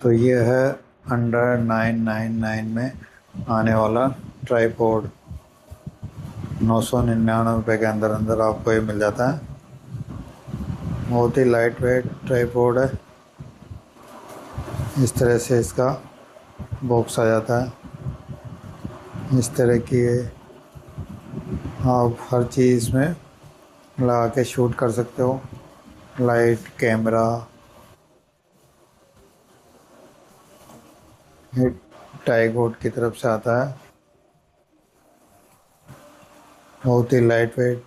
तो ये है अंडर 999 में आने वाला ट्राईपोड। 999 रुपये के अंदर अंदर आपको ये मिल जाता है। बहुत ही लाइट वेट ट्राईपोड है। इस तरह से इसका बॉक्स आ जाता है। इस तरह की आप हर चीज़ में लगा के शूट कर सकते हो। लाइट, कैमरा, ये ट्राईपोड की तरफ से आता है। बहुत ही लाइट वेट,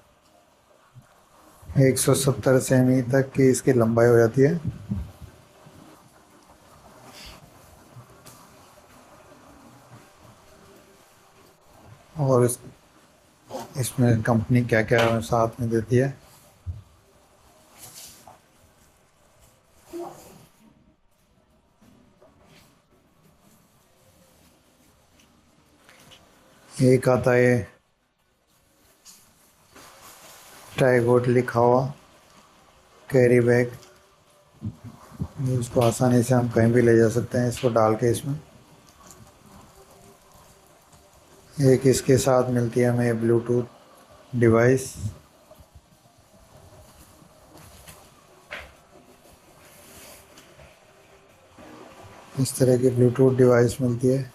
170 सेमी तक की इसकी लंबाई हो जाती है। और इसमें कंपनी क्या क्या साथ में देती है। एक आता है ट्राईपोड लिखा हुआ कैरी बैग। इसको आसानी से हम कहीं भी ले जा सकते हैं इसको डाल के इसमें। एक इसके साथ मिलती है हमें ब्लूटूथ डिवाइस। इस तरह की ब्लूटूथ डिवाइस मिलती है।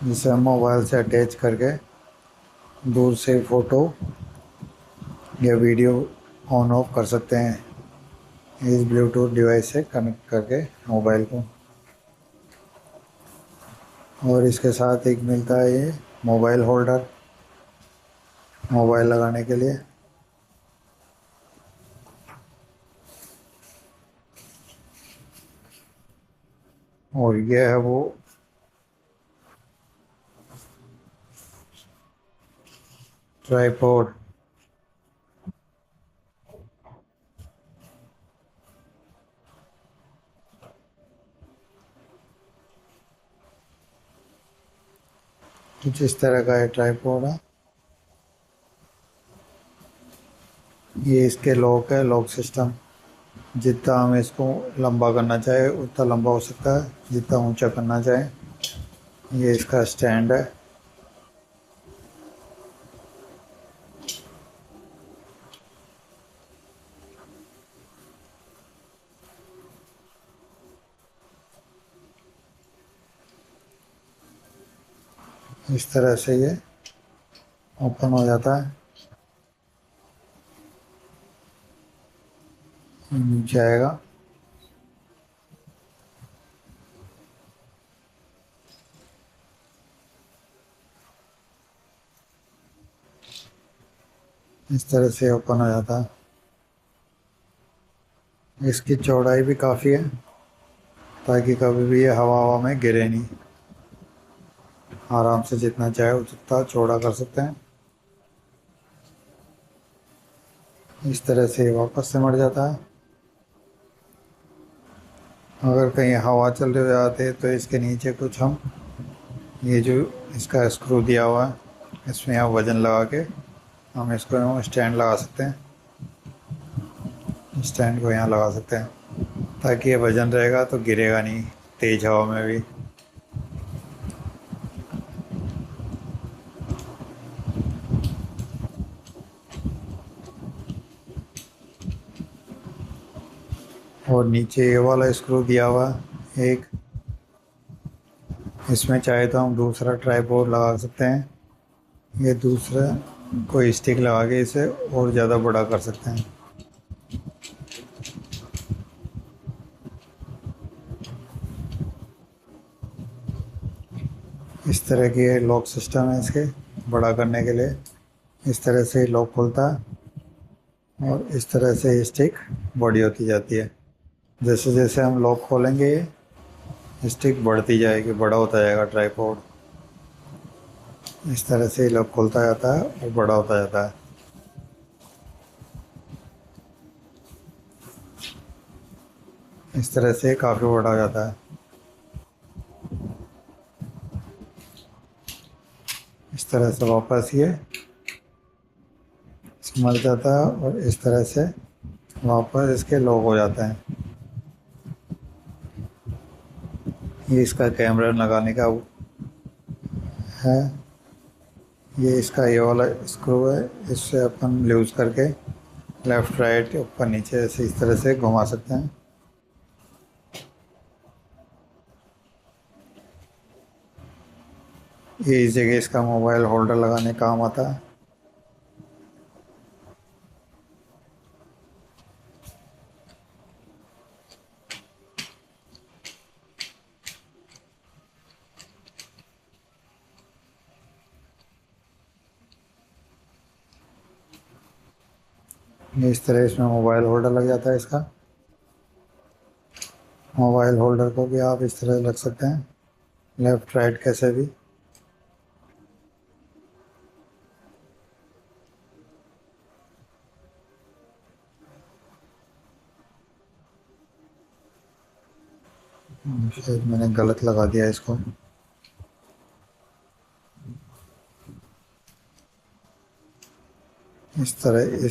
जिसे हम मोबाइल से अटैच करके दूर से फ़ोटो या वीडियो ऑन ऑफ कर सकते हैं इस ब्लूटूथ डिवाइस से कनेक्ट करके मोबाइल को। और इसके साथ एक मिलता है ये मोबाइल होल्डर, मोबाइल लगाने के लिए। और ये है वो ट्राईपोड। कुछ इस तरह का ये ट्राईपोड है। ये इसके लॉक है, लॉक सिस्टम। जितना हम इसको लंबा करना चाहे उतना लंबा हो सकता है, जितना ऊंचा करना चाहे। ये इसका स्टैंड है। इस तरह से ये ओपन हो जाता है। नीचे आएगा। इस तरह से ओपन हो जाता है। इसकी चौड़ाई भी काफ़ी है ताकि कभी भी ये हवा हवा में गिरे नहीं। आराम से जितना चाहे उतना चौड़ा कर सकते हैं। इस तरह से ये वापस सिमट जाता है। अगर कहीं हवा चल रही हो जाती है तो इसके नीचे कुछ हम ये जो इसका स्क्रू दिया हुआ है इसमें आप वज़न लगा के हम इसको स्टैंड लगा सकते हैं। स्टैंड को यहाँ लगा सकते हैं ताकि ये वज़न रहेगा तो गिरेगा नहीं तेज़ हवा में भी। और नीचे ये वाला स्क्रू दिया हुआ है एक। इसमें चाहे तो हम दूसरा ट्राईपोड लगा सकते हैं। ये दूसरा कोई स्टिक लगा के इसे और ज़्यादा बड़ा कर सकते हैं। इस तरह की ये लॉक सिस्टम है इसके बड़ा करने के लिए। इस तरह से लॉक खुलता है और इस तरह से स्टिक बड़ी होती जाती है। जैसे जैसे हम लॉक खोलेंगे ये स्टिक बढ़ती जाएगी, बड़ा होता जाएगा ट्राईपोड। इस तरह से लॉक खुलता जाता है और बड़ा होता जाता है। इस तरह से काफ़ी बड़ा हो जाता है। इस तरह से वापस ये सिमट जाता है और इस तरह से वापस इसके लॉक हो जाते हैं। ये इसका कैमरा लगाने का है। ये इसका ये वाला स्क्रू है। इससे अपन लूज करके लेफ्ट राइट ऊपर नीचे ऐसे इस तरह से घुमा सकते हैं। ये इस जगह इसका मोबाइल होल्डर लगाने काम आता है। ये इस तरह इसमें मोबाइल होल्डर लग जाता है इसका। मोबाइल होल्डर को भी आप इस तरह लग सकते हैं, लेफ्ट राइट कैसे भी। शायद मैंने गलत लगा दिया इसको। इस तरह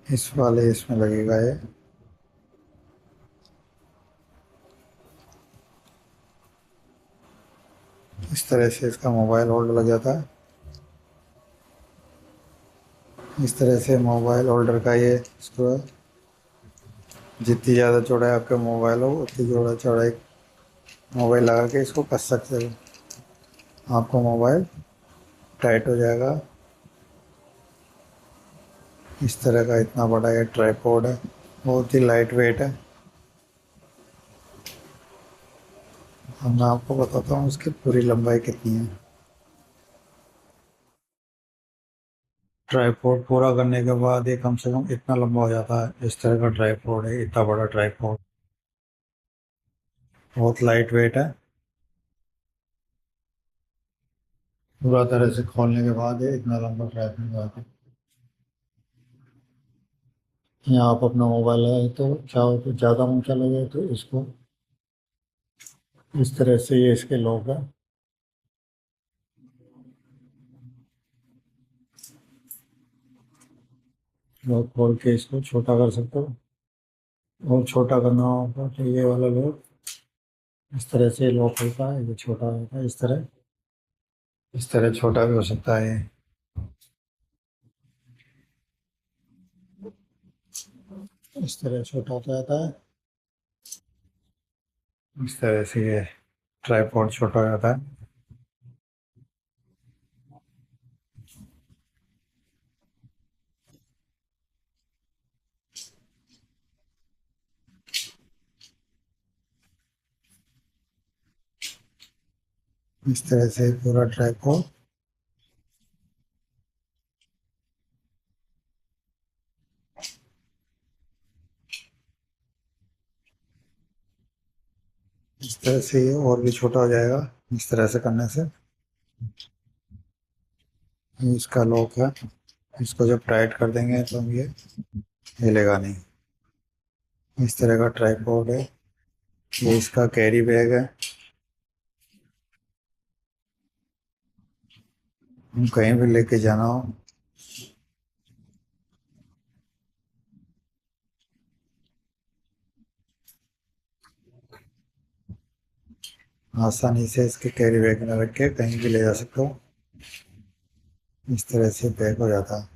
इस वाले इसमें लगेगा ये। इस तरह से इसका मोबाइल होल्डर लग जाता है। इस तरह से मोबाइल होल्डर का ये स्क्रू है। जितनी ज़्यादा चौड़ाई आपका मोबाइल हो उतनी ज़्यादा चौड़ाई मोबाइल लगा के इसको कस सकते हो। आपका मोबाइल टाइट हो जाएगा। इस तरह का इतना बड़ा ये ट्राइपॉड है, बहुत ही लाइट वेट है। अब मैं आपको बताता हूँ इसकी पूरी लंबाई कितनी है। ट्राइपॉड पूरा करने के बाद ये कम से कम इतना लंबा हो जाता है। इस तरह का ट्राइपॉड है, इतना बड़ा ट्राइपॉड, बहुत लाइट वेट है। पूरा तरह से खोलने के बाद ये इतना लंबा ट्राइपॉड आता है। यहाँ आप अपना मोबाइल है तो चाहो तो ज़्यादा ऊंचा लगे तो इसको इस तरह से ये इसके लॉक है। लॉक खोल के इसको छोटा कर सकते हो। और छोटा करना होगा तो ये वाला लॉक इस तरह से लॉक होता है, ये छोटा होता है इस तरह छोटा भी हो सकता है ये। इस तरह छोटा होता जाता है। इस तरह से ये ट्राइपॉड छोटा हो जाता है। इस तरह से पूरा ट्राइपॉड इस तरह से ये और भी छोटा हो जाएगा इस तरह से करने से। ये इसका लॉक है। इसको जब टाइट कर देंगे तो हम ये हिलेगा नहीं। इस तरह का ट्राइपॉड है। ये इसका कैरी बैग है। हम कहीं भी लेके जाना हो आसानी से इसके कैरी बैग में रख के कहीं भी ले जा सकते हो। इस तरह से पैक हो जाता है।